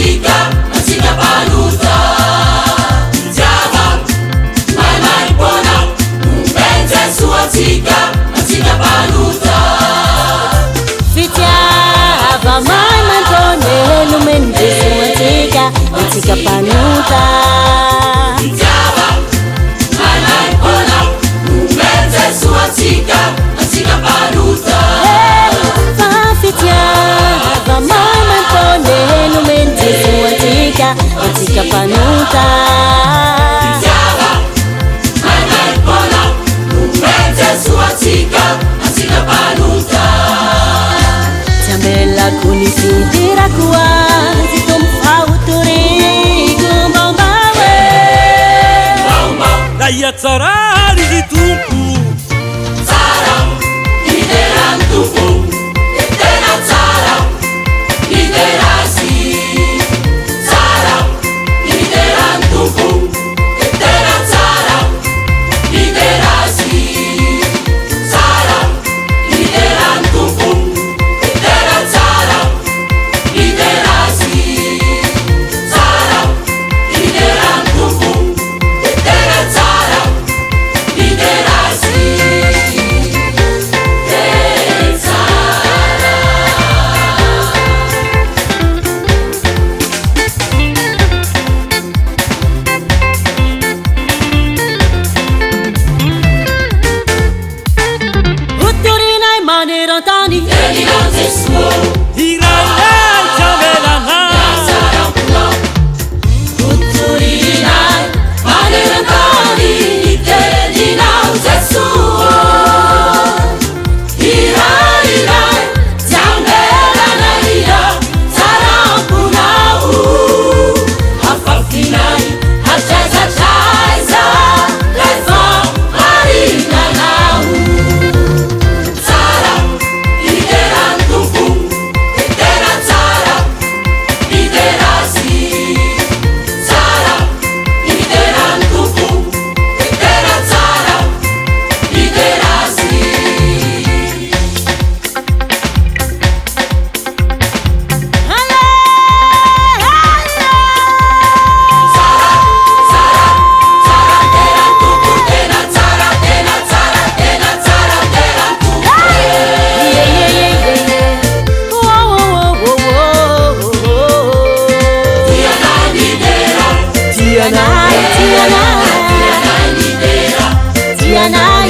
atika paluta Java Mai pona Mbenze suatika paluta Fitiava mai mantone Lumente suatika paluta Java Mai pona Mbenze suatika paluta Fitiava mai mantone Lumente suatika paluta Java Mai pona Mbenze suatika paluta Tambella kunifindira kuwa zitomfauturi kumbaumawe Daya tsarari zitumpu Tsara Lideran tupu Tena tsara Liderasi Tsara Lideran tupu Tena tsara Liderasi Tsara Lideran tupu Tena tsara Liderasi Tsara Lideran tupu Tena tsara Liderasi Uturinai manerantani Hiranai chamelana Uturinai manerantani Itelinau Jesuo Hirairai Jamelanaia Sarampunau Hafafinai Hachaiza chaiza Lefa Marina nau Sara Lideran tupu Tena Sara Liderasi Sara Lideran tupu Tena Sara Liderasi Tiana,